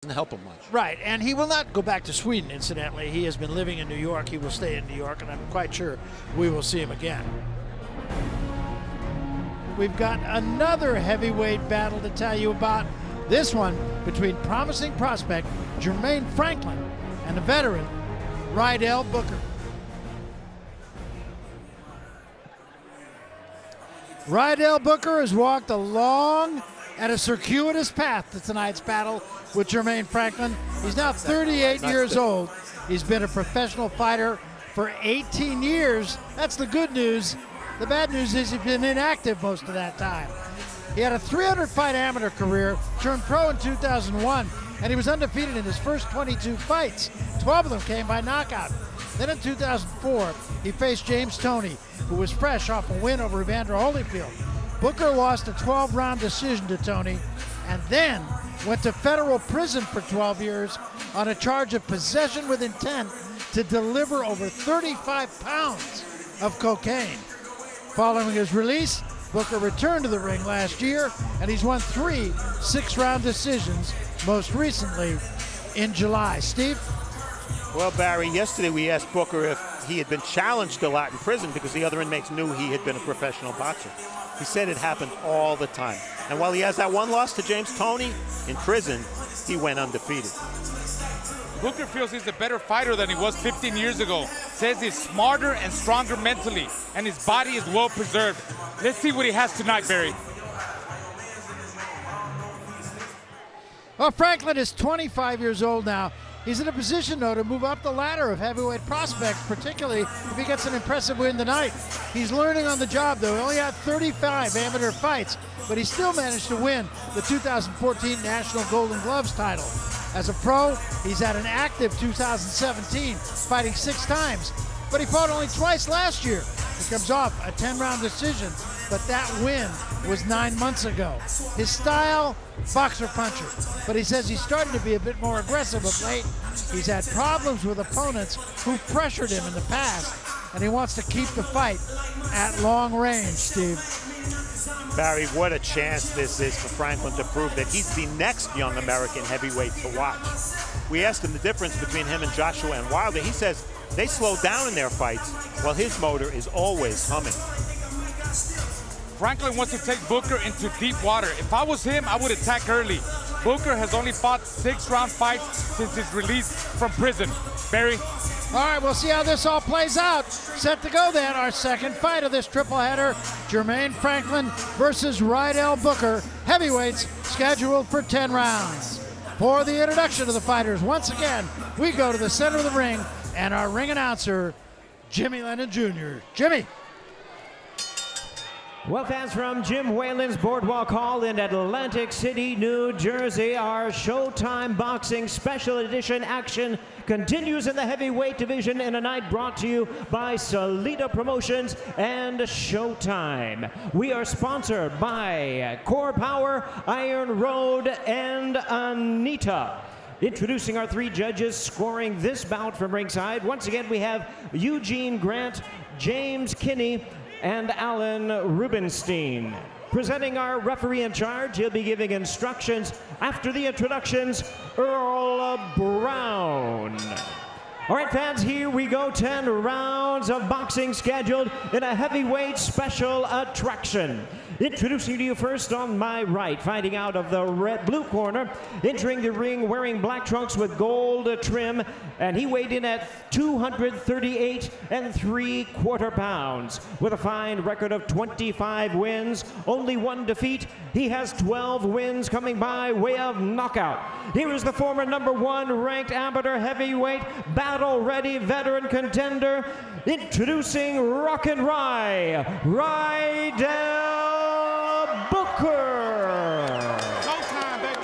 Doesn't help him much. Right, and he will not go back to Sweden, incidentally. He has been living in New York. He will stay in New York, and I'm quite sure we will see him again. We've got another heavyweight battle to tell you about. This one between promising prospect Jermaine Franklin and the veteran Rydell Booker. Rydell Booker has walked a long and a circuitous path to tonight's battle with Jermaine Franklin. He's now 38 years old. He's been a professional fighter for 18 years. That's the good news. The bad news is he's been inactive most of that time. He had a 300-fight amateur career, turned pro in 2001, and he was undefeated in his first 22 fights. 12 of them came by knockout. Then in 2004, he faced James Toney, who was fresh off a win over Evander Holyfield. Booker lost a 12-round decision to Toney, and then went to federal prison for 12 years on a charge of possession with intent to deliver over 35 pounds of cocaine. Following his release, Booker returned to the ring last year, and he's won 3 6-round decisions, most recently in July. Steve? Well, Barry, yesterday we asked Booker if he had been challenged a lot in prison because the other inmates knew he had been a professional boxer. He said it happened all the time. And while he has that one loss to James Toney, in prison, he went undefeated. Booker feels he's a better fighter than he was 15 years ago. Says he's smarter and stronger mentally, and his body is well preserved. Let's see what he has tonight, Barry. Well, Franklin is 25 years old now. He's in a position, though, to move up the ladder of heavyweight prospects, particularly if he gets an impressive win tonight. He's learning on the job, though. He only had 35 amateur fights, but he still managed to win the 2014 National Golden Gloves title. As a pro, he's had an active 2017, fighting 6 times, but he fought only twice last year. He comes off a 10-round decision, but that win was 9 months ago. His style, boxer-puncher, but he says he's starting to be a bit more aggressive of late. He's had problems with opponents who pressured him in the past, and he wants to keep the fight at long range, Steve. Barry, what a chance this is for Franklin to prove that he's the next young American heavyweight to watch. We asked him the difference between him and Joshua and Wilder. He says they slow down in their fights, while his motor is always humming. Franklin wants to take Booker into deep water. If I was him, I would attack early. Booker has only fought 6-round fights since his release from prison. Barry? All right, we'll see how this all plays out. Set to go then, our second fight of this triple header. Jermaine Franklin versus Rydell Booker. Heavyweights scheduled for 10 rounds. For the introduction of the fighters, once again, we go to the center of the ring and our ring announcer, Jimmy Lennon Jr. Jimmy. Well, fans, from Jim Whalen's Boardwalk Hall in Atlantic City, New Jersey, our Showtime Boxing Special Edition action continues in the heavyweight division in a night brought to you by Salida Promotions and Showtime. We are sponsored by Core Power, Iron Road, and Anita. Introducing our 3 judges scoring this bout from ringside. Once again, we have Eugene Grant, James Kinney, and Alan Rubenstein. Presenting our referee in charge, he'll be giving instructions after the introductions, Earl Brown. All right, fans, here we go. 10 rounds of boxing scheduled in a heavyweight special attraction. Introducing to you first on my right, fighting out of the blue corner, entering the ring wearing black trunks with gold trim, and he weighed in at 238 3/4 pounds. With a fine record of 25 wins, only 1 defeat, he has 12 wins coming by way of knockout. Here is the former #1 ranked amateur heavyweight, battle-ready veteran contender, introducing Rockin' Rydell Booker. Showtime, baby.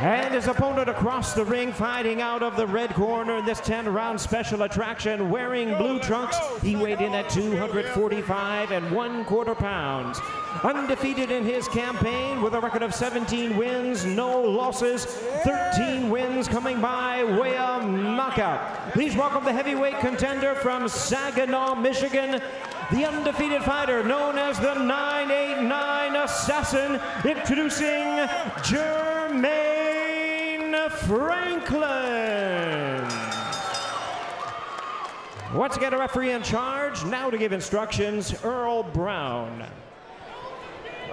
And his opponent across the ring, fighting out of the red corner in this 10-round special attraction, wearing blue trunks. He weighed in at 245 1/4 pounds. Undefeated in his campaign with a record of 17 wins, no losses, 13 wins coming by way of knockout. Please welcome the heavyweight contender from Saginaw, Michigan, the undefeated fighter known as the 989 Assassin, introducing Jermaine Franklin. Once again, a referee in charge. Now to give instructions, Earl Brown.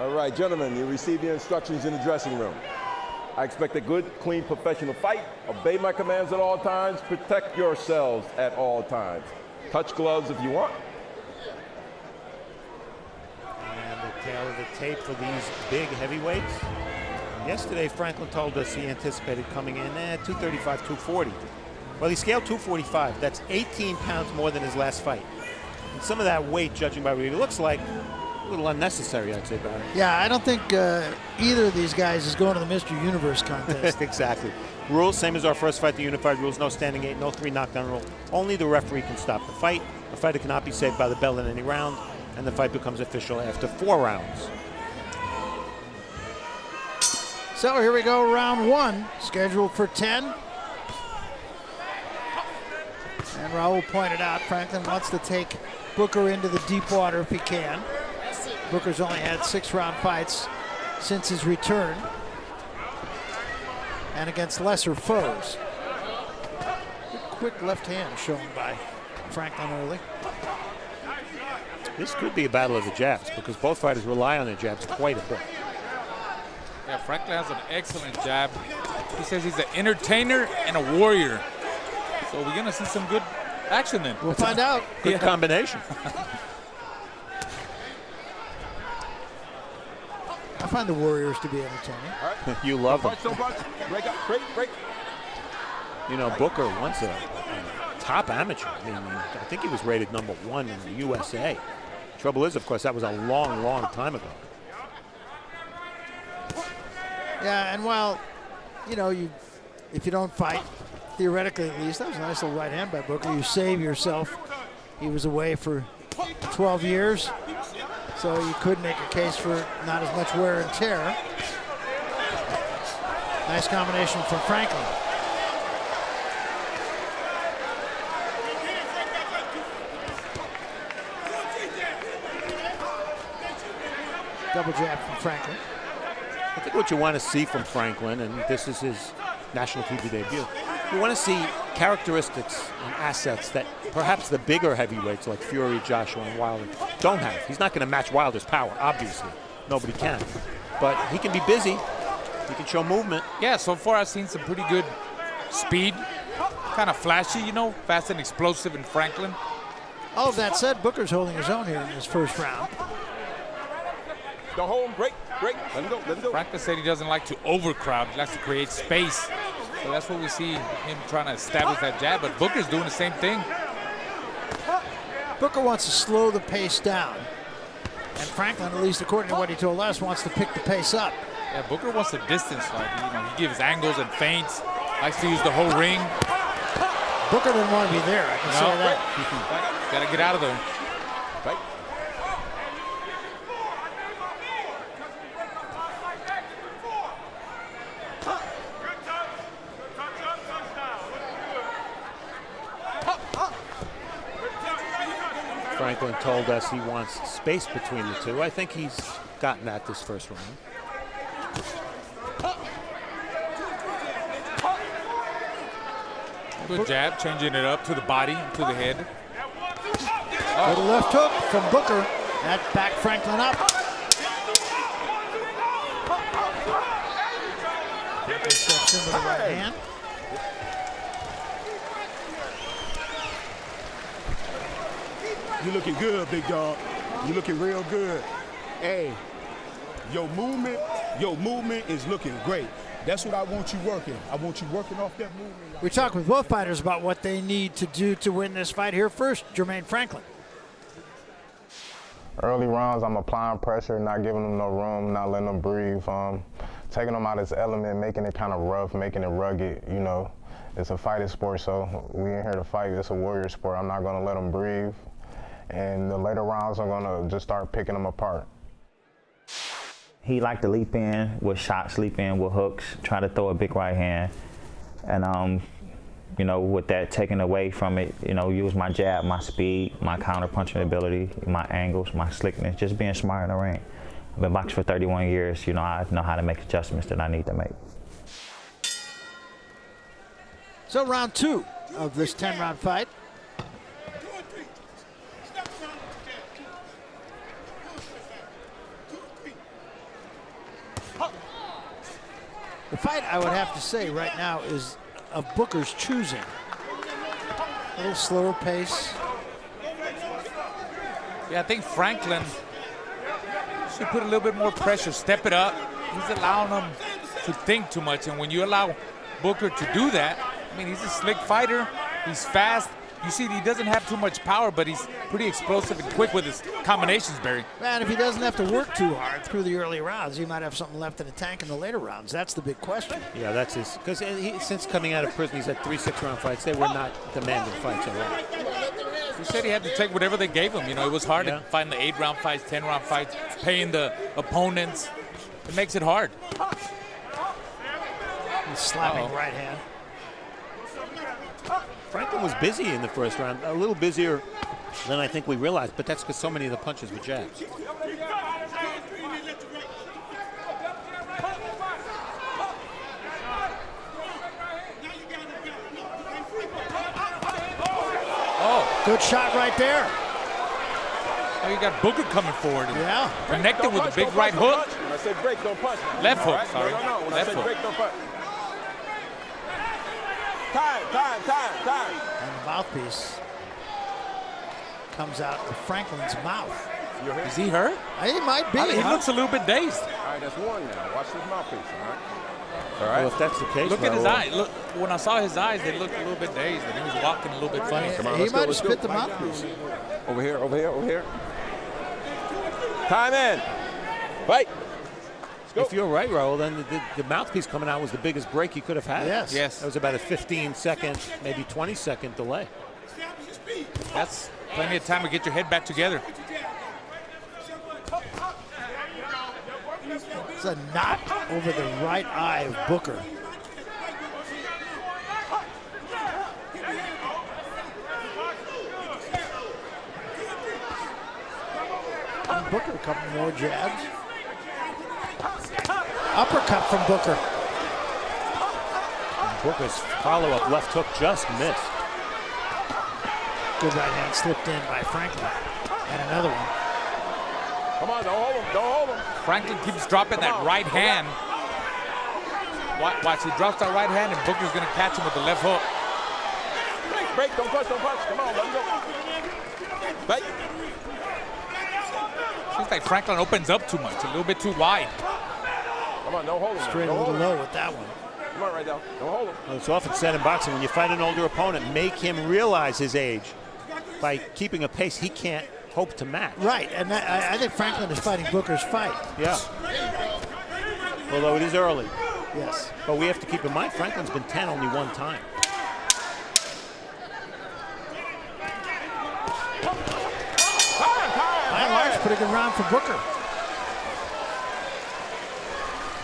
All right, gentlemen, you received the instructions in the dressing room. I expect a good, clean, professional fight. Obey my commands at all times. Protect yourselves at all times. Touch gloves if you want. And the tail of the tape for these big heavyweights. Yesterday, Franklin told us he anticipated coming in at 235, 240. Well, he scaled 245. That's 18 pounds more than his last fight. And some of that weight, judging by what he looks like, a little unnecessary, I'd say, Barry. Yeah, I don't think either of these guys is going to the Mr. Universe contest. Exactly. Rules, same as our first fight, the unified rules, no standing eight, no 3 knockdown rule. Only the referee can stop the fight. The fighter cannot be saved by the bell in any round, and the fight becomes official after 4 rounds. So here we go, round 1, scheduled for 10. And Raul pointed out Franklin wants to take Booker into the deep water if he can. Booker's only had 6-round fights since his return, and against lesser foes. Good quick left hand shown by Franklin early. This could be a battle of the jabs because both fighters rely on their jabs quite a bit. Yeah, Franklin has an excellent jab. He says he's an entertainer and a warrior. So we're going to see some good action then. We'll find out. Good combination. I find the Warriors to be entertaining. You love them. Break up, break. You know, Booker once a top amateur. I mean, I think he was rated #1 in the USA. Trouble is, of course, that was a long, long time ago. Yeah, and while, you know, if you don't fight, theoretically at least, that was a nice little right hand by Booker. You save yourself. He was away for 12 years, so you could make a case for not as much wear and tear. Nice combination from Franklin. Double jab from Franklin. I think what you want to see from Franklin, and this is his national TV debut, you want to see characteristics and assets that perhaps the bigger heavyweights like Fury, Joshua, and Wilder don't have. He's not going to match Wilder's power, obviously. Nobody can. But he can be busy. He can show movement. Yeah, so far I've seen some pretty good speed. Kind of flashy, you know, fast and explosive in Franklin. All of that said, Booker's holding his own here in this first round. Go home, break. Let him go. Franklin said he doesn't like to overcrowd. He likes to create space. So that's what we see him trying to establish that jab, but Booker's doing the same thing. Booker wants to slow the pace down. And Franklin, at least according to what he told us, wants to pick the pace up. Yeah, Booker wants the distance. Like, you know, he gives angles and feints, likes to use the whole ring. Booker didn't want to be there, I can say that. Gotta get out of there. Right. Franklin told us he wants space between the two. I think he's gotten that this first round. Good jab, changing it up to the body, to the head. Good left hook from Booker. That backed Franklin up. Franklin steps into the right hand. You looking good, big dog. You looking real good. Hey, your movement is looking great. That's what I want you working. I want you working off that movement. We talked with both fighters about what they need to do to win this fight. Here first, Jermaine Franklin. Early rounds, I'm applying pressure, not giving them no room, not letting them breathe, taking them out of his element, making it kind of rough, making it rugged, you know. It's a fighting sport, so we ain't here to fight. It's a warrior sport. I'm not going to let them breathe. And the later rounds, I'm going to just start picking them apart. He liked to leap in with shots, leap in with hooks, try to throw a big right hand. And, you know, with that taken away from it, you know, use my jab, my speed, my counter-punching ability, my angles, my slickness, just being smart in the ring. I've been boxing for 31 years. You know, I know how to make adjustments that I need to make. So round 2 of this 10-round fight. The fight, I would have to say right now, is of Booker's choosing. A little slower pace. Yeah, I think Franklin should put a little bit more pressure, step it up. He's allowing him to think too much, and when you allow Booker to do that, I mean, he's a slick fighter. He's fast. You see, he doesn't have too much power, but he's pretty explosive and quick with his combinations, Barry. Man, if he doesn't have to work too hard through the early rounds, he might have something left in the tank in the later rounds. That's the big question. Yeah, that's his. Because since coming out of prison, he's had 3 6-round fights. They were not demanding fights at all. He said he had to take whatever they gave him. You know, it was hard to find the 8-round fights, 10-round fights, paying the opponents. It makes it hard. He's slapping right hand. Franklin was busy in the first round, a little busier than I think we realized, but that's because so many of the punches were jabs. Oh, good shot right there. Oh, you got Booker coming forward. Yeah. Connected with a big right hook. When I say break, don't punch. Left hook, Right? sorry. No. When Left I say hook. break, don't punch. Time. And the mouthpiece comes out of Franklin's mouth. Is he hurt? He might be. He looks a little bit dazed. All right, that's one now. Watch his mouthpiece, all right? All Well, right. if that's the case, Look at his Raul, eyes. Look, when I saw his eyes, they looked a little bit dazed, and he was walking a little bit funny. Come on, He let's go, might have let's go. spit the mouthpiece. Over here. Time in. Fight. If you're right, Raul, then the mouthpiece coming out was the biggest break you could have had. Yes. That was about a 15-second, maybe 20-second delay. That's plenty of time to get your head back together. It's a knot over the right eye of Booker. And Booker, a couple more jabs. Uppercut from Booker. And Booker's follow-up left hook just missed. Good right hand slipped in by Franklin. And another one. Come on, don't hold him. Franklin keeps dropping that right hand. Watch, he drops that right hand, and Booker's going to catch him with the left hook. Break, don't punch. Come on, let him go. Fight. Seems like Franklin opens up too much, a little bit too wide. Come on, don't hold him. Straight a Don't little hold him. low with that one. Come on, Rydell. Don't hold him. Well, it's often said in boxing, when you fight an older opponent, make him realize his age by keeping a pace he can't hope to match. Right, and I think Franklin is fighting Booker's fight. Yeah. Although it is early. Yes. But we have to keep in mind, Franklin's been 10 only one time. By and large, pretty good round for Booker.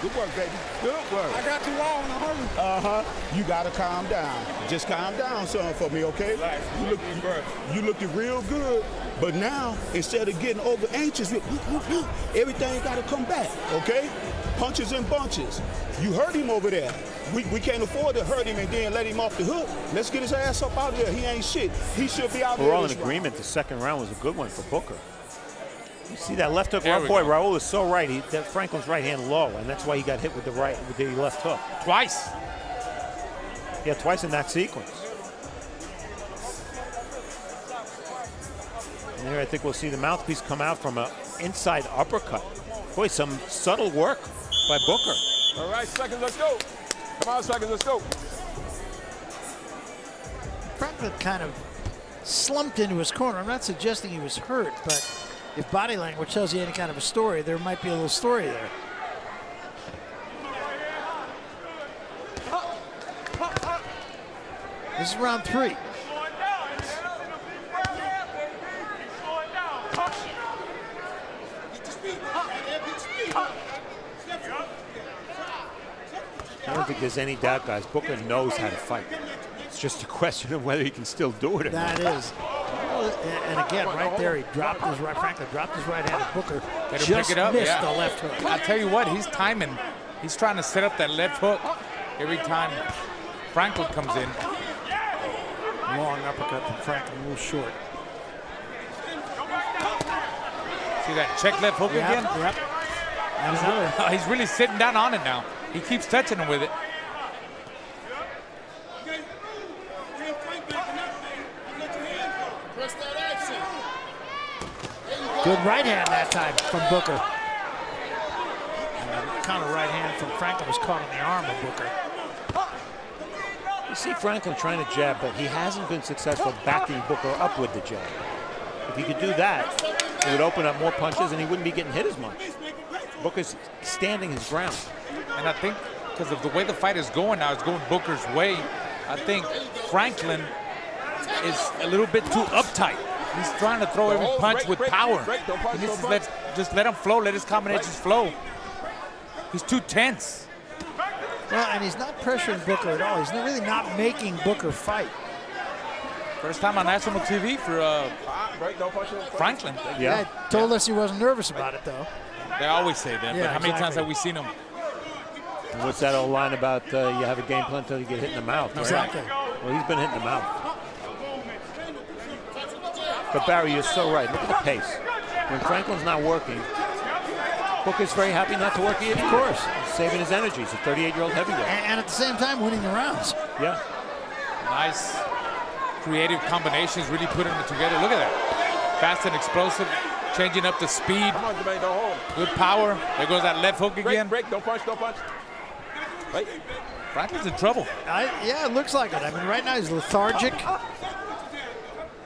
Good work, baby. Good work. I got you all in a hurry. You gotta calm down. Just calm down, son, for me, okay? You looking real good, but now instead of getting over anxious, everything gotta come back, okay? Punches and bunches. You hurt him over there. We can't afford to hurt him and then let him off the hook. Let's get his ass up out of there. He ain't shit. He should be out there. We're all in this round. agreement the second round was a good one for Booker. You see that left hook, There right? we Boy, go. Raul is so right. That Franklin's right hand low, and that's why he got hit with the left hook. Twice. Yeah, twice in that sequence. And here I think we'll see the mouthpiece come out from an inside uppercut. Boy, some subtle work by Booker. All right, seconds, let's go. Come on, seconds, let's go. Franklin kind of slumped into his corner. I'm not suggesting he was hurt, but if body language tells you any kind of a story, there might be a little story there. This is round 3. I don't think there's any doubt, guys. Booker knows how to fight. It's just a question of whether he can still do it or not. That is. And again, right there, he dropped his right. Franklin dropped his right hand at Booker. Better Just pick it up. missed Yeah. the left hook. I tell you what, he's timing. He's trying to set up that left hook every time Franklin comes in. Long uppercut from Franklin, a little short. See that check left hook again? Yep. He's really sitting down on it now. He keeps touching him with it. Good right hand that time from Booker. Counter right hand from Franklin was caught on the arm of Booker. You see Franklin trying to jab, but he hasn't been successful backing Booker up with the jab. If he could do that, it would open up more punches and he wouldn't be getting hit as much. Booker's standing his ground. And I think because of the way the fight is going now, it's going Booker's way. I think Franklin is a little bit too uptight. He's trying to throw every punch with power. He needs to just let him flow, let his combinations flow. He's too tense. Well, and he's not pressuring Booker at all. He's really not making Booker fight. First time on national TV for Franklin. Yeah, told us he wasn't nervous about it, though. They always say that, Yeah, but how many exactly. times have we seen him? And what's that old line about you have a game plan until you get hit in the mouth, right? Exactly. Well, he's been hit in the mouth. But Barry, you're so right. Look at the pace. When Franklin's not working, Booker's very happy not to work either. Of course. He's saving his energy. He's a 38-year-old heavyweight. And at the same time, winning the rounds. Yeah. Nice creative combinations, really putting it together. Look at that. Fast and explosive, changing up the speed. Come on, Jermaine, don't hold him. Good power. There goes that left hook again. Break, don't punch, don't punch. Right. Franklin's in trouble. Yeah, it looks like it. I mean, right now he's lethargic.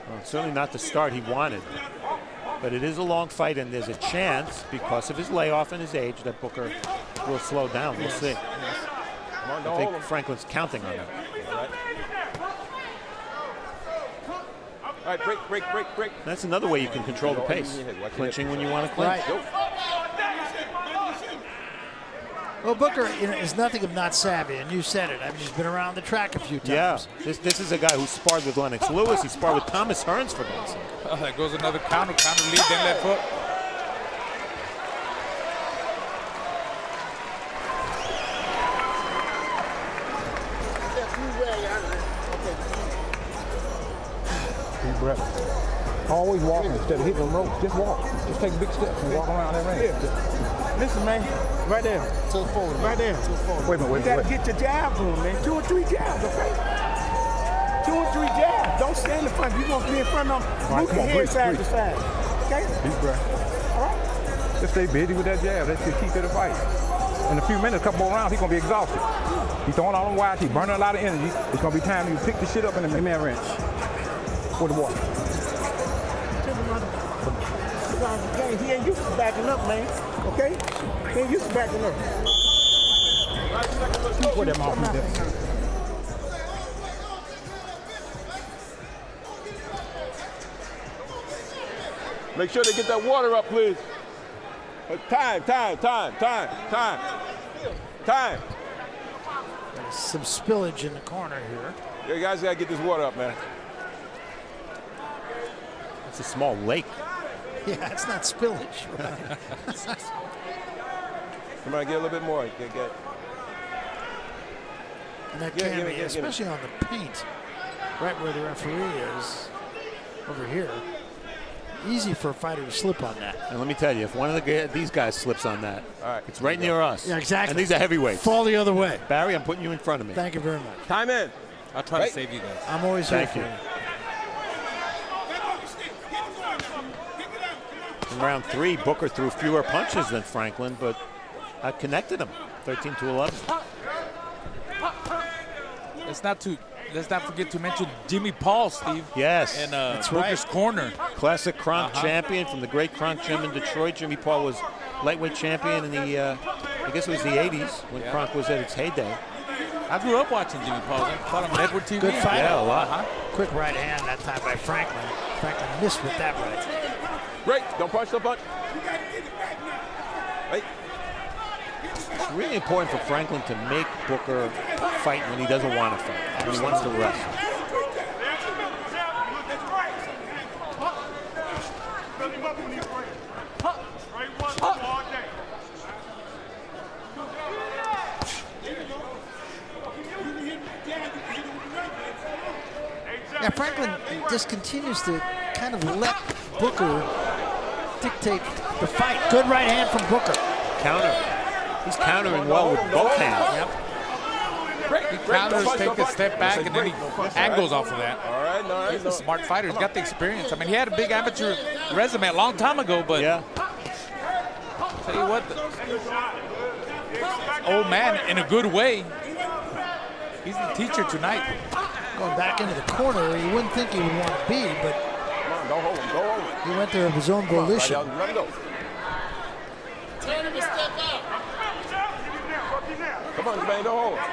Well, certainly not the start he wanted. But it is a long fight, and there's a chance, because of his layoff and his age, that Booker will slow down. We'll see. Come on, I don't hold think him. Franklin's counting on that. All right, break. That's another way you can control the pace. Clinching when you want to clinch. Right. Well, Booker is nothing if not savvy, and you said it. I mean, he's been around the track a few times. Yeah, this is a guy who sparred with Lennox Lewis. He sparred with Thomas Hearns, for God's sake. Oh, there goes another counter lead, then left hook. Deep breath. Always walking instead of hitting them ropes. Just walk. Just take big steps and walk around that ring. Listen, man, right there. To the forward. Right there. To the forward. Wait a minute, You gotta get your jabs on, man. 2 or 3 jabs, okay? 2 or 3 jabs. Don't stand in front. You gonna be in front of them. Move your head side to side. Okay? Deep breath. All right? Just stay busy with that jab. That's the key to the fight. In a few minutes, a couple more rounds, he's gonna be exhausted. He's throwing all them wires. He's burning a lot of energy. It's gonna be time you pick the shit up in the man wrench. For the water. He ain't used to backing up, man. Okay? He ain't used to backing up. Put them off there. Make sure they get that water up, please. Time. There's some spillage in the corner here. You guys gotta get this water up, man. It's a small lake. Yeah, it's not spillage. Come on, get a little bit more. Get. And that Yeah, can give be, me. especially on the paint, right where the referee is, over here. Easy for a fighter to slip on that. And let me tell you, if one of these guys slips on that, it's right near us. Yeah, exactly. And these are heavyweights. Fall the other way. Barry, I'm putting you in front of me. Thank you very much. Time in. I'll try to save you guys. I'm always here Thank for you. you. In round 3, Booker threw fewer punches than Franklin, but connected him, 13-11. Let's not forget to mention Jimmy Paul, Steve. Yes. And Booker's corner. Classic Kronk champion from the great Kronk gym in Detroit. Jimmy Paul was lightweight champion in the, I guess it was the 80s when Kronk was at its heyday. I grew up watching Jimmy Paul. I caught him on Edward TV. Good fight. Yeah, a lot. Quick right hand that time by Franklin. Franklin missed with that right. Break. Don't punch. Hey. It's really important for Franklin to make Booker fight when he doesn't want to fight, when he wants to rest. Yeah, Franklin just continues to kind of let Booker dictate the fight. Good right hand from Booker. Counter. He's countering well with both hands. Yep. He counters, take a step back, and then he angles off of that. All right, all right. He's a smart fighter. He's got the experience. I mean, he had a big amateur resume a long time ago, but yeah. Tell you what, old man, in a good way, he's the teacher tonight. Going back into the corner where you wouldn't think he would want to be, but Come on, go hold him, go hold him. he went there of his own volition. Let him go. Tell him to step out. Come on, Jermaine, don't hold him.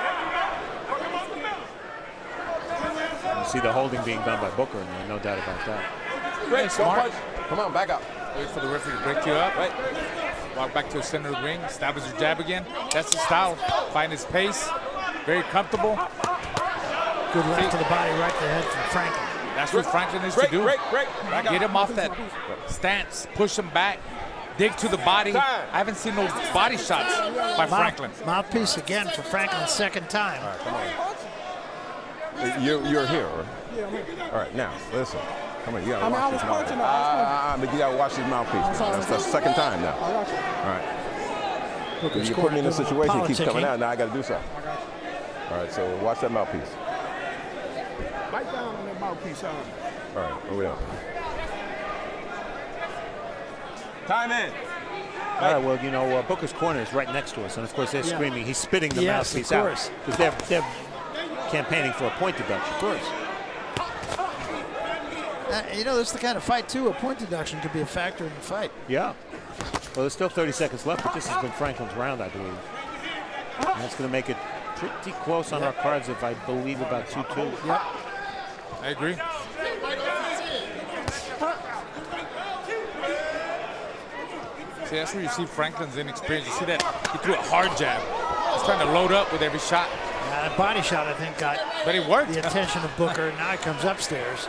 You see the holding being done by Booker, and no doubt about that. Great, smart. don't punch. Come on, back up. Wait for the referee to break you up. Right. Walk back to the center of the ring. Establish your jab again. That's the style. Find his pace. Very comfortable. Good left to the body, right to the head from Franklin. That's what Franklin needs to do. Break. Back Get up. him off that stance. Push him back. Dig to the body. I haven't seen no body shots by Franklin. Mouthpiece again for Franklin's second time. All right, come on. You're here, right? Yeah, I'm here. All right, now, listen. Come on, you gotta I watch was this punching mouthpiece. But you gotta watch this mouthpiece. That's the second time now. I got you. All right. Booker's You put me in a scored situation, it keeps politicking. coming out, now I gotta do something. All right, so watch that mouthpiece. Bite down on that mouthpiece, son. All right, over there. Time in. All right, well, you know, Booker's corner is right next to us, and of course they're screaming. He's spitting the Yes, mouthpiece of out course. because they're campaigning for a point deduction. Of course. You know, this is the kind of fight, too. A point deduction could be a factor in the fight. Yeah. Well, there's still 30 seconds left, but this has been Franklin's round, I believe. And that's going to make it pretty close on our cards, if I believe about 2-2. Yep. I agree. See, that's where you see Franklin's inexperience. You see that he threw a hard jab. He's trying to load up with every shot. Yeah, that body shot, I think, got But it worked. the attention of Booker. Now he comes upstairs.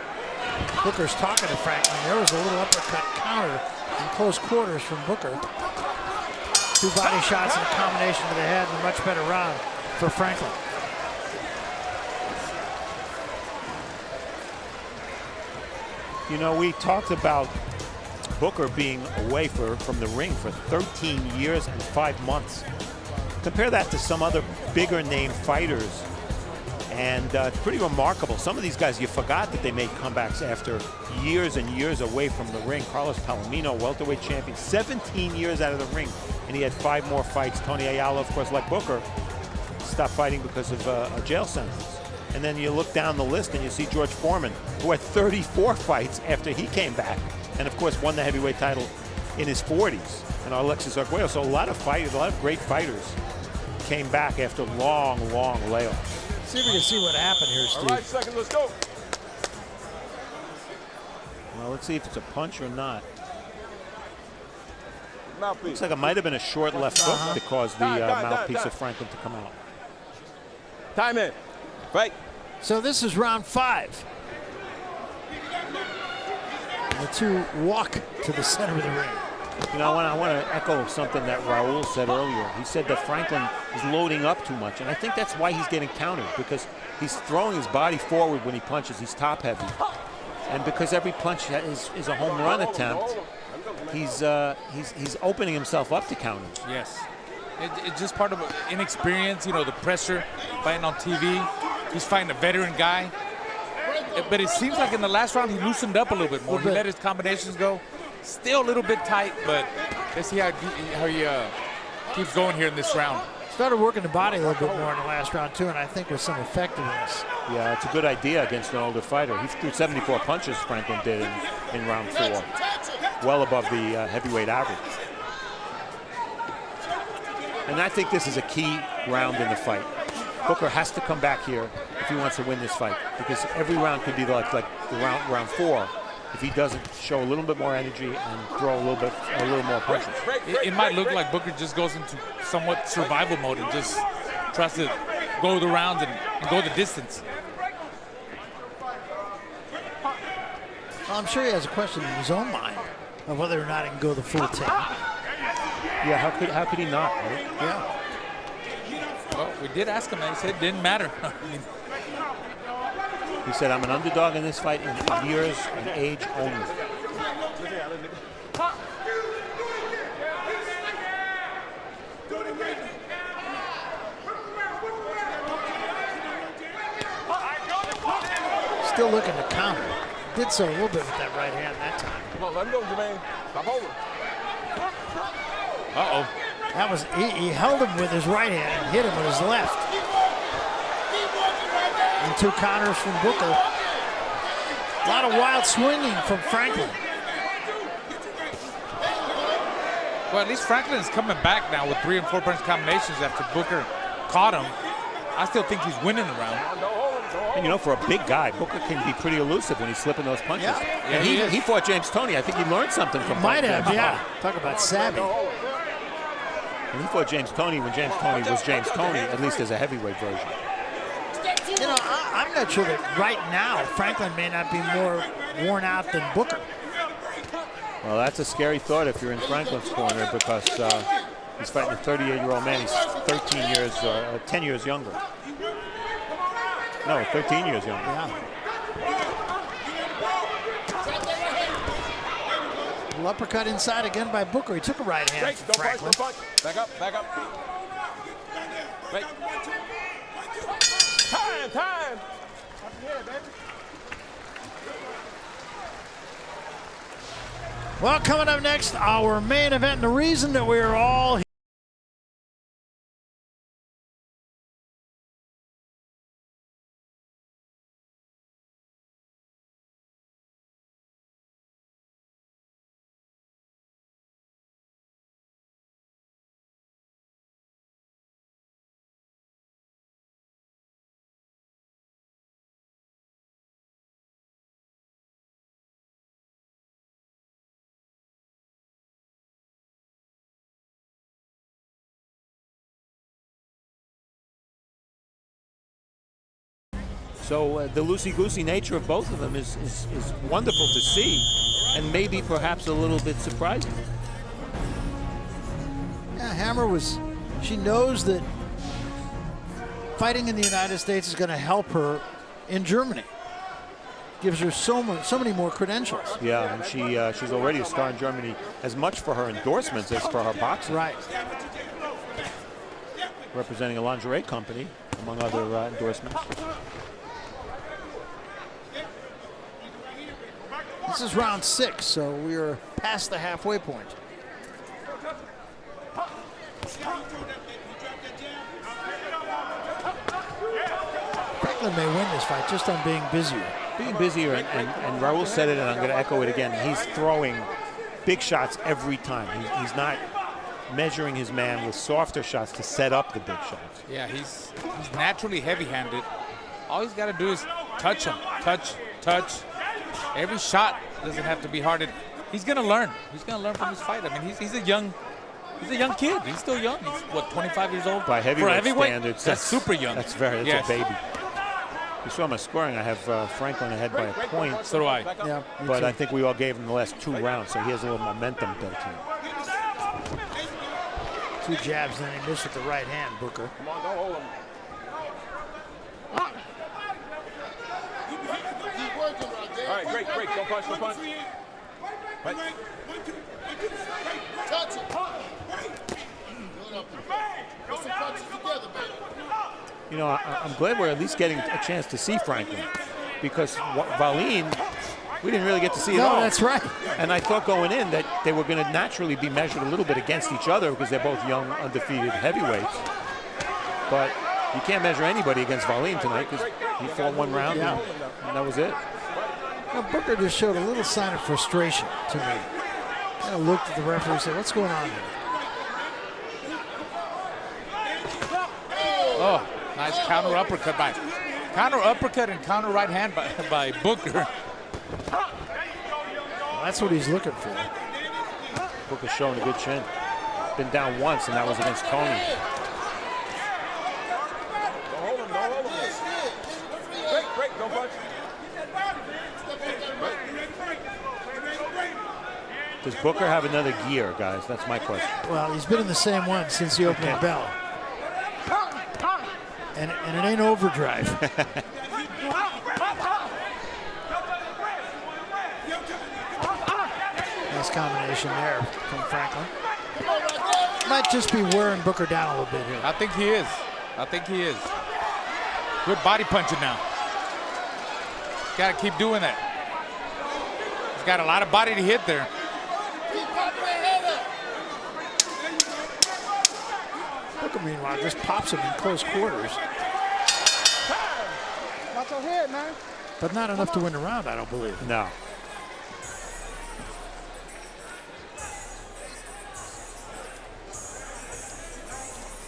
Booker's talking to Franklin. There was a little uppercut counter in close quarters from Booker. Two body shots and a combination to the head, and a much better round for Franklin. You know, we talked about Booker being away from the ring for 13 years and 5 months. Compare that to some other bigger name fighters, and it's pretty remarkable. Some of these guys, you forgot that they made comebacks after years and years away from the ring. Carlos Palomino, welterweight champion, 17 years out of the ring, and he had 5 more fights. Tony Ayala, of course, like Booker, stopped fighting because of a jail sentence. And then you look down the list and you see George Foreman, who had 34 fights after he came back, and of course won the heavyweight title in his 40s. And Alexis Arguello. So a lot of great fighters came back after long layoffs. See if we can see what happened here, Steve. All right, second, let's go. Well, let's see if it's a punch or not. Mouthpiece. Looks like it might have been a short left hook that caused the mouthpiece time. of Franklin to come out. Time in. Right. So this is round 5. And the two walk to the center of the ring. You know, I want to echo something that Raul said earlier. He said that Franklin is loading up too much, and I think that's why he's getting countered, because he's throwing his body forward when he punches. He's top heavy, and because every punch is a home run attempt, he's opening himself up to counters. Yes. It's just part of inexperience, you know, the pressure, fighting on TV. He's fighting a veteran guy. But it seems like in the last round he loosened up a little bit more. He let his combinations go. Still a little bit tight, but let's see how he keeps going here in this round. Started working the body a little bit more in the last round, too, and I think with some effectiveness. Yeah, it's a good idea against an older fighter. He threw 74 punches, Franklin did in round 4. Well above the heavyweight average. And I think this is a key round in the fight. Booker has to come back here if he wants to win this fight, because every round could be like the round 4 if he doesn't show a little bit more energy and throw a little more punches. It might look like Booker just goes into somewhat survival mode and just tries to go the rounds and go the distance. Well, I'm sure he has a question in his own mind of whether or not he can go the full 10. Yeah, how could he not, right? Yeah. Well, we did ask him, and he said it didn't matter. He said, I'm an underdog in this fight in years and age only. Still looking to counter. Did so a little bit with that right hand that time. Come on, let him go, Jermaine. Stop holding. Uh-oh. That was, he held him with his right hand and hit him with his left. And 2 counters from Booker. A lot of wild swinging from Franklin. Well, at least Franklin's coming back now with 3 and 4 punch combinations after Booker caught him. I still think he's winning the round. And you know, for a big guy, Booker can be pretty elusive when he's slipping those punches. Yeah. And he fought James Toney. I think he learned something from Might have, yeah. Talk about savvy. And he fought James Toney when James Toney was James Toney, at least as a heavyweight version. You know, I'm not sure that right now Franklin may not be more worn out than Booker. Well, that's a scary thought if you're in Franklin's corner, because he's fighting a 38-year-old man. He's 10 years younger. No, 13 years younger. Yeah. Little uppercut inside again by Booker. He took a right hand from Franklin. Don't punch. Back up, back up. Wait. Time. Well, coming up next, our main event, and the reason that we're all here. So the loosey-goosey nature of both of them is wonderful to see, and maybe perhaps a little bit surprising. Yeah, Hammer she knows that fighting in the United States is going to help her in Germany. Gives her so many more credentials. Yeah, and she's already a star in Germany, as much for her endorsements as for her boxing. Right. Representing a lingerie company, among other endorsements. This is round 6, so we are past the halfway point. Franklin may win this fight just on being busier. Being busier, and Raul said it, and I'm going to echo it again. He's throwing big shots every time. He's not measuring his man with softer shots to set up the big shots. Yeah, he's naturally heavy-handed. All he's got to do is touch him, touch. Every shot doesn't have to be hard. He's going to learn. He's going to learn from his fight. I mean, he's a young kid. He's still young. He's what, 25 years old? By heavyweight standards, that's super young. That's a baby. You saw my scoring. I have Franklin ahead by a point. So do I. Yeah, but I think we all gave him the last 2 rounds, so he has a little momentum built in. 2 jabs, then he missed with the right hand, Booker. Come on, don't hold him. All right, great. Don't punch. Right. Touch it. Put some punches together, baby. You know, I'm glad we're at least getting a chance to see Franklin, because Wallin, we didn't really get to see it all. No, that's right. And I thought going in that they were going to naturally be measured a little bit against each other because they're both young, undefeated heavyweights. But you can't measure anybody against Wallin tonight because he fought 1 round and that was it. Now, Booker just showed a little sign of frustration to me. Kind of looked at the referee and said, what's going on here? Oh, nice counter uppercut and counter right hand by Booker. Well, that's what he's looking for. Booker's showing a good chin. Been down once, and that was against Toney. Don't hold him. Great, don't punch. Does Booker have another gear, guys? That's my question. Well, he's been in the same one since the opening bell. And it ain't overdrive. Nice combination there from Franklin. Might just be wearing Booker down a little bit here. I think he is. I think he is. Good body punching now. Got to keep doing that. He's got a lot of body to hit there. Booker, meanwhile, just pops him in close quarters. Watch your head, man. But not enough to win the round, I don't believe. No.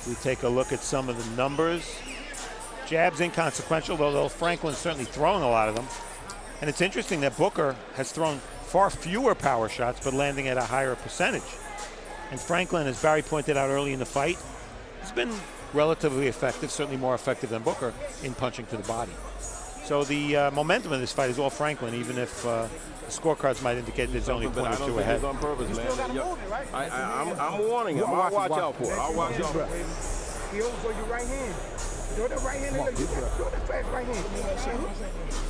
We take a look at some of the numbers. Jabs inconsequential, although Franklin's certainly throwing a lot of them. And it's interesting that Booker has thrown far fewer power shots, but landing at a higher percentage. And Franklin, as Barry pointed out early in the fight, has been relatively effective, certainly more effective than Booker in punching to the body. So the momentum of this fight is all Franklin, even if the scorecards might indicate there's only a point or two ahead. On purpose, man. I'm warning him. I'll watch out for it. I'll watch out for it. He over for your right hand. Throw that right hand. Throw that fast right hand.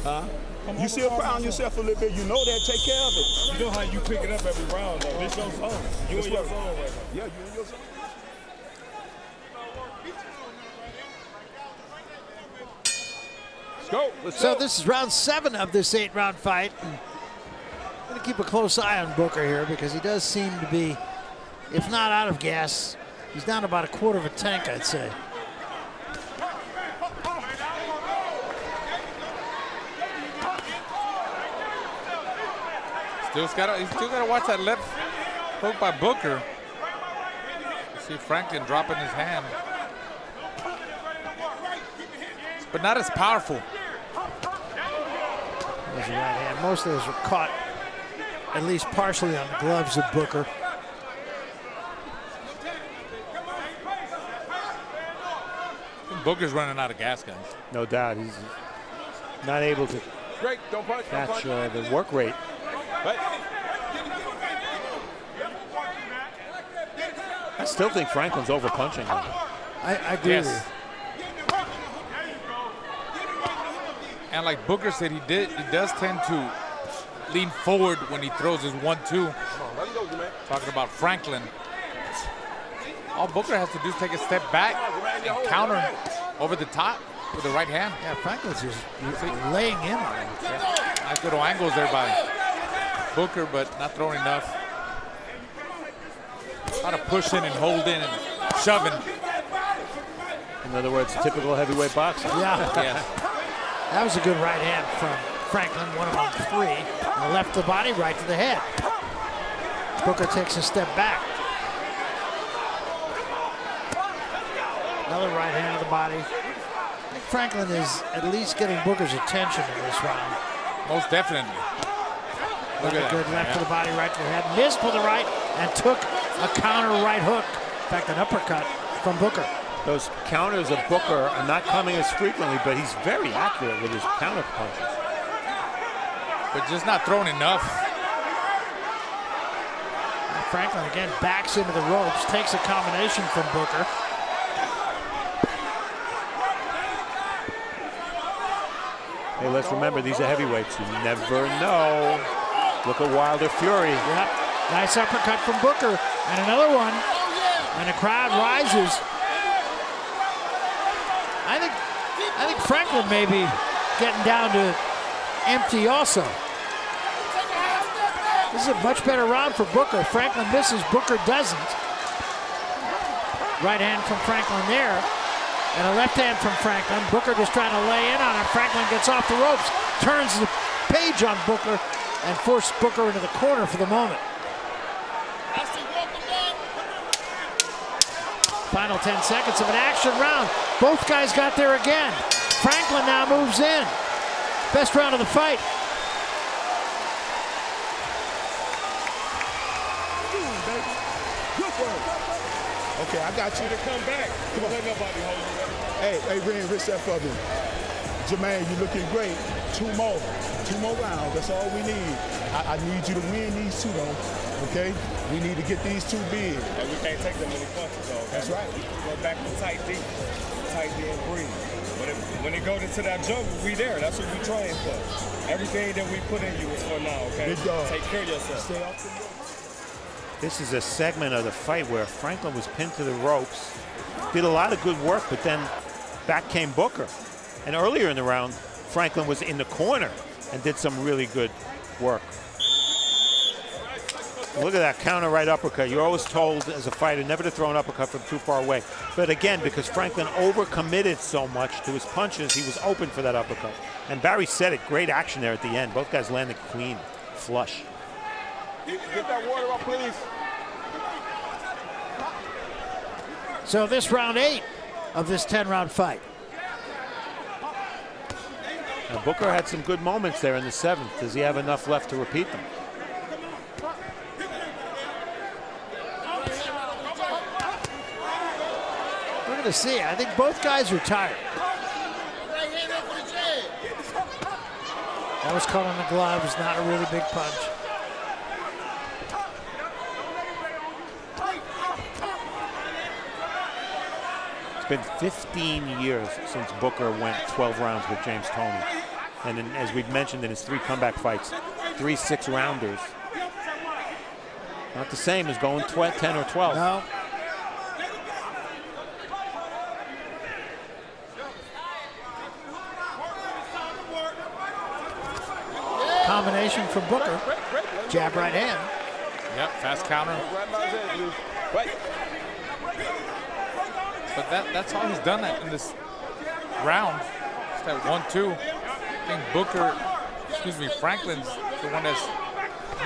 Huh? You still crown yourself a little bit. You know that. Take care of it. You know how you pick it up every round, though. This your zone. You in your zone right now. Yeah, you in your zone. Let's go. So this is round 7 of this 8-round fight. I'm going to keep a close eye on Booker here because he does seem to be, if not out of gas, he's down about a quarter of a tank, I'd say. He's still got to watch that left hook by Booker. See Franklin dropping his hand. But not as powerful. There's the right hand. Most of those were caught at least partially on the gloves of Booker. Booker's running out of gas, guys. No doubt. He's not able to Great. Don't punch. catch the work rate. Right. I still think Franklin's over-punching him. I agree with you. And like Booker said, he does tend to lean forward when he throws his 1-2. Talking about Franklin. All Booker has to do is take a step back and counter over the top with the right hand. Yeah, Franklin's just laying in on him. Yeah. Nice little angles there by Booker, but not throwing enough. A lot of pushing and holding and shoving. In other words, typical heavyweight boxing. Yeah. Yeah. That was a good right hand from Franklin, one of them 3. And left the body, right to the head. Booker takes a step back. Another right hand to the body. I think Franklin is at least getting Booker's attention in this round. Most definitely. Look at Good that. left to the body, right to the head. Missed with the right and took a counter right hook. In fact, an uppercut from Booker. Those counters of Booker are not coming as frequently, but he's very accurate with his counter punches. But just not throwing enough. And Franklin again backs into the ropes, takes a combination from Booker. Hey, let's remember, these are heavyweights. You never know. Look at Wilder Fury. Yep. Nice uppercut from Booker. And another one. And the crowd rises. I think Franklin may be getting down to empty also. This is a much better round for Booker. Franklin misses, Booker doesn't. Right hand from Franklin there. And a left hand from Franklin. Booker just trying to lay in on him. Franklin gets off the ropes, turns the page on Booker, and forced Booker into the corner for the moment. Final 10 seconds of an action round. Both guys got there again. Franklin now moves in. Best round of the fight. Okay, I got you. To come back. Come on. Let nobody hold you. Hey, Ren, reach that for me. Jermaine, you looking great. 2 more rounds. That's all we need. I need you to win these 2, though. Okay? We need to get these 2 big. And we can't take them many punches, though. Okay? That's right. Go back to tight D and breathe. When it goes into that jungle, we there. That's what we train for. Everything that we put in you is for now, okay? Big dog. Take care of yourself. Stay off the ropes. This is a segment of the fight where Franklin was pinned to the ropes, did a lot of good work, but then back came Booker. And earlier in the round, Franklin was in the corner and did some really good work. Look at that counter right uppercut. You're always told as a fighter never to throw an uppercut from too far away. But again, because Franklin overcommitted so much to his punches, he was open for that uppercut. And Barry said it, great action there at the end. Both guys landed clean, flush. Get that water up, please. So this round 8 of this 10-round fight. Now Booker had some good moments there in the 7th. Does he have enough left to repeat them? We're going to see. I think both guys are tired. That was caught on the glove. It was not a really big punch. It's been 15 years since Booker went 12 rounds with James Toney. And as we've mentioned in his 3 comeback fights, 3 6-rounders. Not the same as going 10 or 12. No. Combination from Booker. Jab right hand. Yep, fast counter. But that's all he's done in this round. It's that 1-2. I think Franklin's the one that's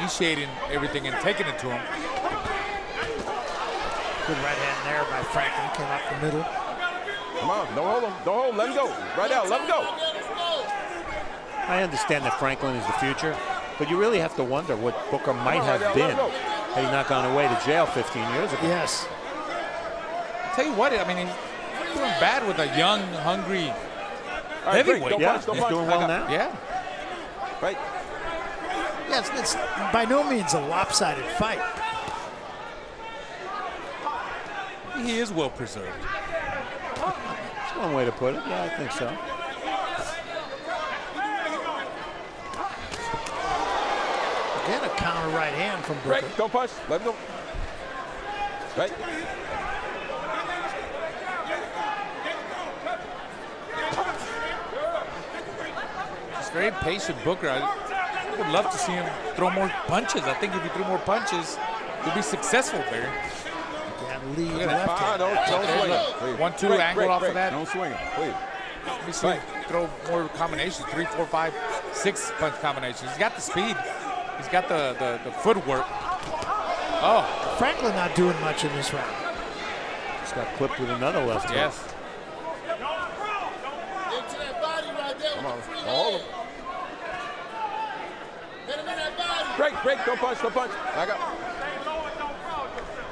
initiating everything and taking it to him. Good right hand there by Franklin. Came up the middle. Come on, don't hold him. Don't hold him. Let him go. Right out. Let him go. I understand that Franklin is the future, but you really have to wonder what Booker might have been had he not gone away to jail 15 years ago. Yes. I'll tell you what, I mean, he's doing bad with a young, hungry heavyweight. He's doing well now. Yeah. Right. Yes, it's by no means a lopsided fight. He is well preserved. That's one way to put it. Yeah, I think so. Again, a counter right hand from Booker. Right. Don't punch. Let him go. Right. He's very patient, Booker. I would love to see him throw more punches. I think if he threw more punches, he'd be successful there. Lead left hand. Don't swing. 1-2 angle off of that. Don't swing it, please. Let me see him throw more combinations, 3, 4, 5, 6 punch combinations. He's got the speed. He's got the footwork. Oh. Franklin not doing much in this round. Just got clipped with another left hook. Yes. Come on. Hold him. Break. Don't punch. Back up.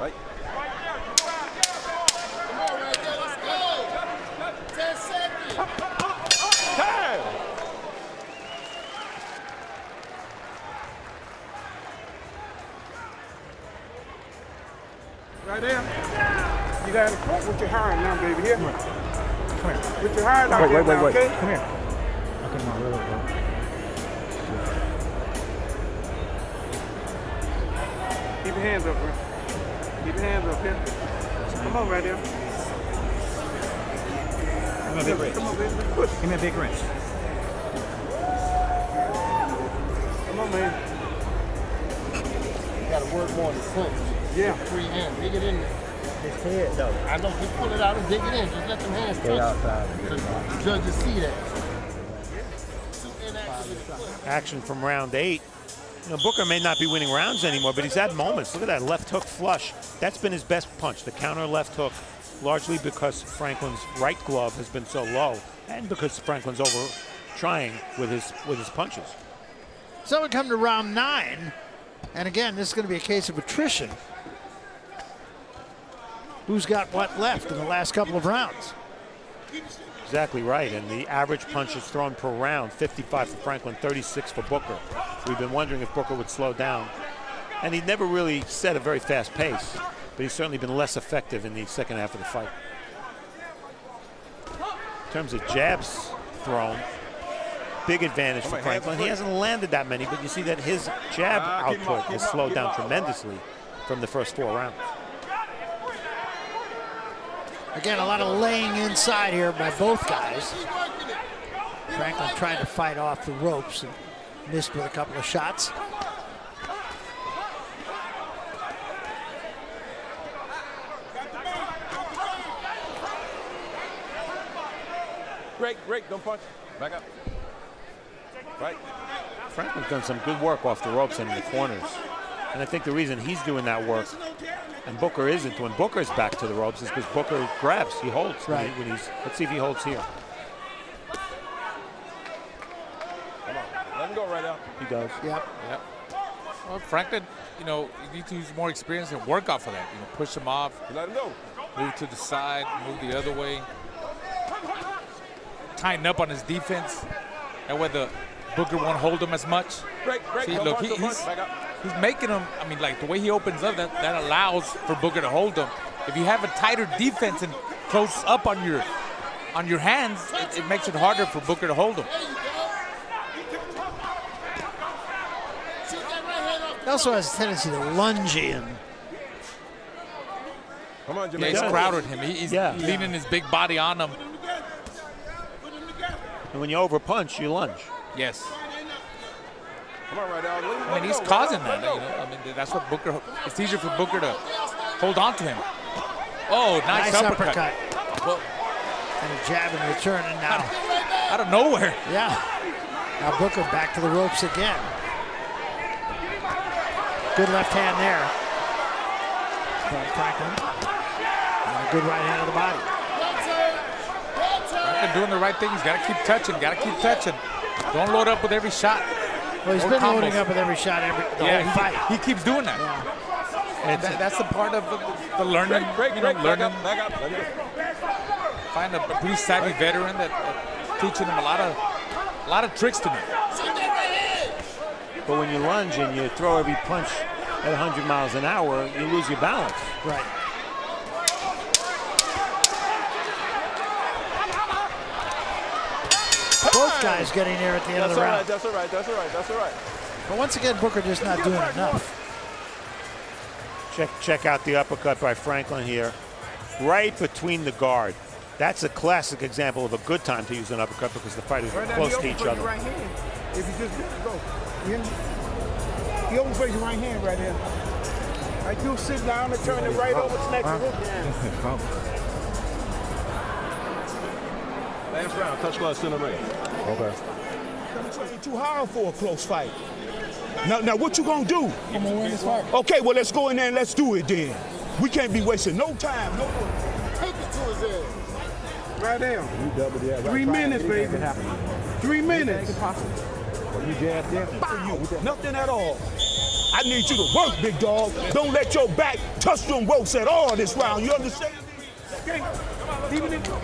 Right. Time. Right there. You got to put with your hand now, baby. Here. Come here. With your hand out there now, okay? Come here. Okay, my little bro. Keep your hands up, bro. Keep your hands up here. Come on, right there. Give me a big wrench. Come on, baby. Push. Give me a big wrench. Come on, man. You got to work more than punch. Yeah. Free hand. Dig it in there. His head, though. I know. Just pull it out and dig it in. Just let them hands touch it. outside. The judges see that. Action from round 8. You know, Booker may not be winning rounds anymore, but he's had moments. Look at that left hook flush. That's been his best punch, the counter left hook, largely because Franklin's right glove has been so low and because Franklin's over trying with his punches. So we come to round 9. And again, this is going to be a case of attrition. Who's got what left in the last couple of rounds? Exactly right, and the average punches thrown per round, 55 for Franklin, 36 for Booker. We've been wondering if Booker would slow down. And he never really set a very fast pace, but he's certainly been less effective in the second half of the fight. In terms of jabs thrown, big advantage for Franklin. He hasn't landed that many, but you see that his jab output has slowed down tremendously from the first 4 rounds. Again, a lot of laying inside here by both guys. Franklin trying to fight off the ropes and missed with a couple of shots. Break, don't punch. Back up. Right. Franklin's done some good work off the ropes and in the corners. And I think the reason he's doing that work and Booker isn't, when Booker's back to the ropes, is because Booker grabs, he holds. Right. When he's, let's see if he holds here. Come on, let him go right out. He does. Yep. Well, Franklin, you know, you need to use more experience and work off of that. You know, push him off. Let him go. Move to the side, move the other way. Tighten up on his defense. That way the Booker won't hold him as much. Break, See, look, he's making him, I mean, like the way he opens up, that allows for Booker to hold him. If you have a tighter defense and close up on your hands, it makes it harder for Booker to hold him. He also has a tendency to lunge in. Come on, Jermaine. Yeah, he's crowded him. He's leaning his big body on him. And when you overpunch, you lunge. Yes. Come on, Rydell. I mean, he's causing that. You know? I mean, that's what Booker. It's easier for Booker to hold on to him. Oh, nice uppercut. Well, and a jab in return, and now out of nowhere. Yeah. Now Booker back to the ropes again. Good left hand there from Franklin. And a good right hand of the body. Franklin doing the right thing. He's got to keep touching. Got to keep touching. Don't load up with every shot. Well, he's been loading up with every shot the whole fight. He keeps doing that. Yeah. And that's the part of the learning. Learning. Back up. Find a pretty savvy veteran that teaching him a lot of tricks to me. But when you lunge and you throw every punch at 100 miles an hour, you lose your balance. Right. Both guys getting there at the end of the round. That's all right. But once again, Booker just not doing enough. Check out the uppercut by Franklin here. Right between the guard. That's a classic example of a good time to use an uppercut because the fighters are close to each other. Right hand. If you just go. He overplays your right hand right there. I do sit down and turn it right over to next hook. Last round, touch gloves in the ring. Okay. You're too hard for a close fight. Now what you gonna do? I'm gonna win this fight. Okay, well let's go in there and let's do it then. We can't be wasting no time. No. Take it to his head. Right there. You doubled that. 3 minutes, baby. 3 minutes. You jabbed there. Nothing at all. I need you to work, big dog. Don't let your back touch them ropes at all this round. You understand? Okay. Leave it in. Come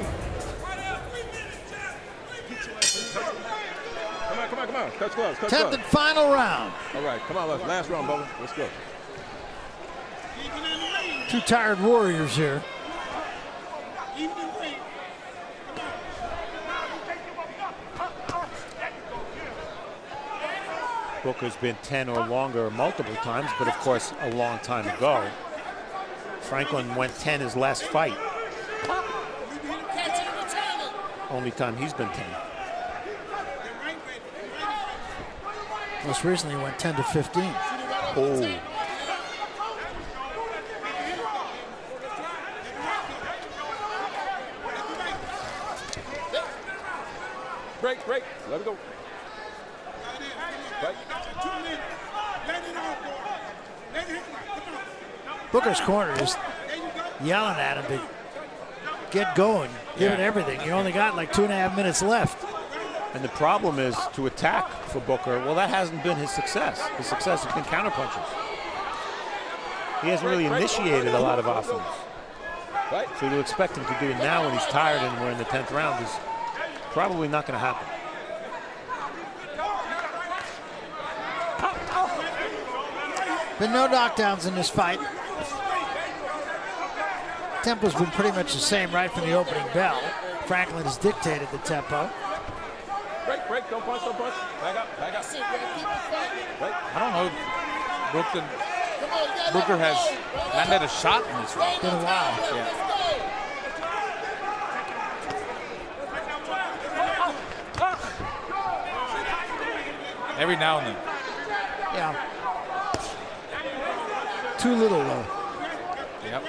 on. Touch gloves. 10th and final round. All right, come on, last round, Bubba. Let's go. Two tired warriors here. Booker's been 10 or longer multiple times, but of course a long time ago. Franklin went 10 his last fight. Only time he's been 10. Most recently went 10 to 15. Oh. Break. Let it go. Right. Booker's corner is yelling at him to get going, give it everything. You only got like 2.5 minutes left. And the problem is to attack for Booker. Well, that hasn't been his success. His success has been counterpunches. He hasn't really initiated a lot of offense. Right. So to expect him to do it now when he's tired and we're in the 10th round is probably not going to happen. Been no knockdowns in this fight. Tempo's been pretty much the same right from the opening bell. Franklin has dictated the tempo. Break, don't punch. Back up. I don't know. Brooklyn Booker has landed a shot in this round. Been a while. Yeah. Every now and then. Yeah. Too little, though. Yep.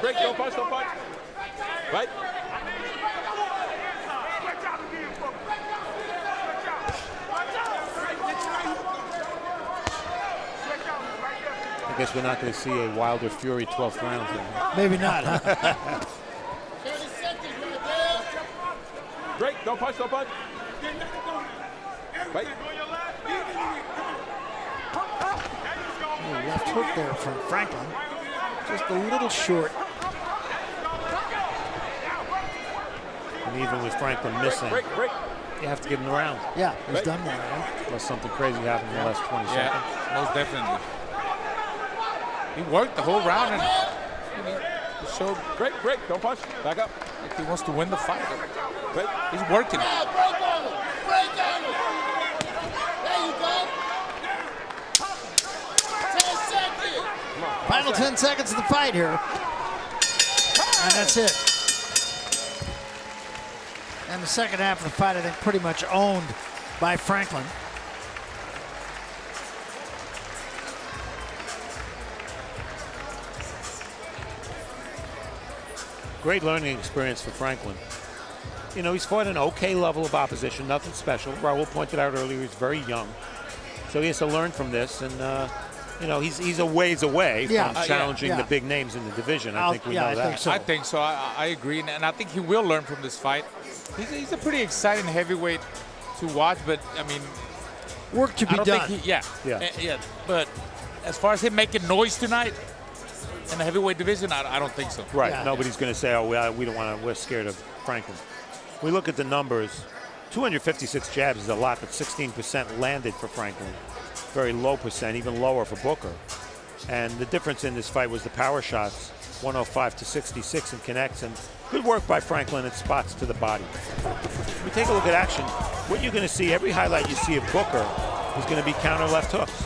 Break, don't punch, don't punch. Right? I guess we're not going to see a Wilder Fury 12th round here. Maybe not, huh? Break, don't punch, don't punch. Right? Left hook there from Franklin. Just a little short. And even with Franklin missing, you have to give him the round. Yeah, he's done that. Right? Unless something crazy happened in the last 20 seconds. Yeah, most definitely. He worked the whole round and he showed. Break, don't punch. Back up. Like he wants to win the fight. Break. He's working. Break on him. Break on him. There you go. 10 seconds. Final 10 seconds of the fight here. And that's it. And the second half of the fight, I think, pretty much owned by Franklin. Great learning experience for Franklin. You know, he's fought an okay level of opposition, nothing special. Raul pointed out earlier he's very young. So he has to learn from this, and you know, he's a ways away from challenging the big names in the division. I think we know that. I think so. I agree, and I think he will learn from this fight. He's a pretty exciting heavyweight to watch, but I mean, work to be done. Yeah. But as far as him making noise tonight in the heavyweight division, I don't think so. Right. Yeah. Nobody's going to say, "Oh, we don't want to. We're scared of Franklin." We look at the numbers. 256 jabs is a lot, but 16% landed for Franklin. Very low percent, even lower for Booker. And the difference in this fight was the power shots, 105 to 66 in connects, and good work by Franklin at spots to the body. If we take a look at action, what you're going to see, every highlight you see of Booker is going to be counter left hooks.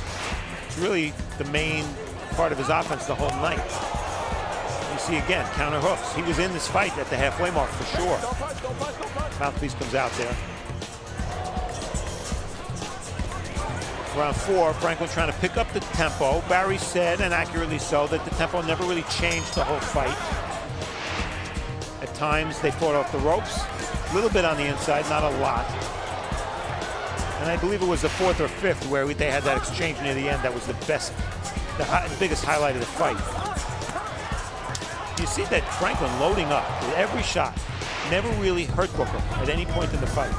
It's really the main part of his offense the whole night. You see again, counter hooks. He was in this fight at the halfway mark for sure. Mouthpiece comes out there. Round 4, Franklin trying to pick up the tempo. Barry said, and accurately so, that the tempo never really changed the whole fight. At times, they fought off the ropes. A little bit on the inside, not a lot. And I believe it was the 4th or 5th where they had that exchange near the end that was the best, the biggest highlight of the fight. You see that Franklin loading up with every shot. Never really hurt Booker at any point in the fight.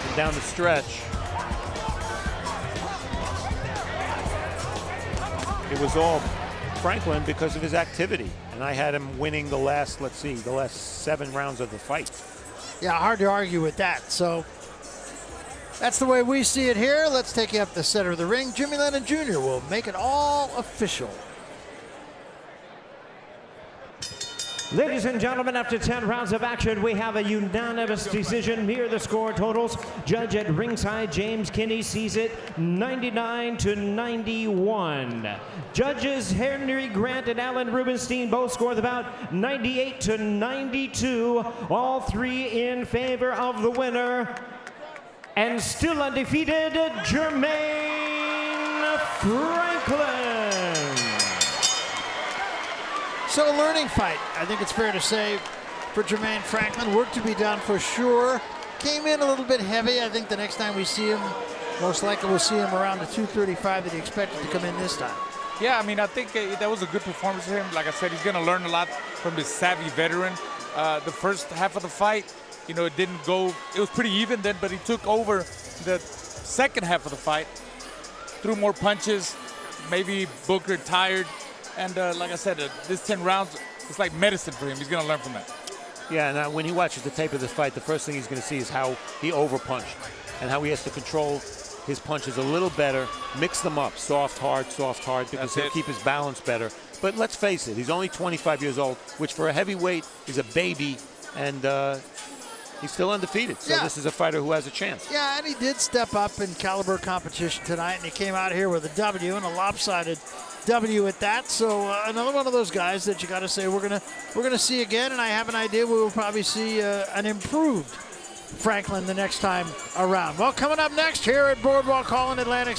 And down the stretch, it was all Franklin because of his activity. And I had him winning the last, the last 7 rounds of the fight. Yeah, hard to argue with that. So that's the way we see it here. Let's take you up the center of the ring. Jimmy Lennon Jr. will make it all official. Ladies and gentlemen, after 10 rounds of action, we have a unanimous decision. Here are the score totals. Judge at ringside, James Kinney, sees it 99 to 91. Judges Henry Grant and Alan Rubenstein both score the bout 98 to 92. All 3 in favor of the winner. And still undefeated, Jermaine Franklin. So a learning fight, I think it's fair to say, for Jermaine Franklin. Work to be done for sure. Came in a little bit heavy. I think the next time we see him, most likely we'll see him around the 235 that he expected to come in this time. Yeah, I mean, I think that was a good performance for him. Like I said, he's going to learn a lot from this savvy veteran. The first half of the fight, you know, it didn't go, it was pretty even then, but he took over the second half of the fight, threw more punches, maybe Booker tired. And like I said, this 10 rounds, it's like medicine for him. He's going to learn from that. Yeah, and when he watches the tape of this fight, the first thing he's going to see is how he overpunched and how he has to control his punches a little better, mix them up, soft, hard, because he'll keep his balance better. But let's face it, he's only 25 years old, which for a heavyweight is a baby, and he's still undefeated. So this is a fighter who has a chance. Yeah, and he did step up in caliber competition tonight, and he came out here with a W, and a lopsided W at that. So another one of those guys that you got to say we're gonna see again, and I have an idea we will probably see an improved Franklin the next time around. Well, coming up next here at Boardwalk Hall in Atlantic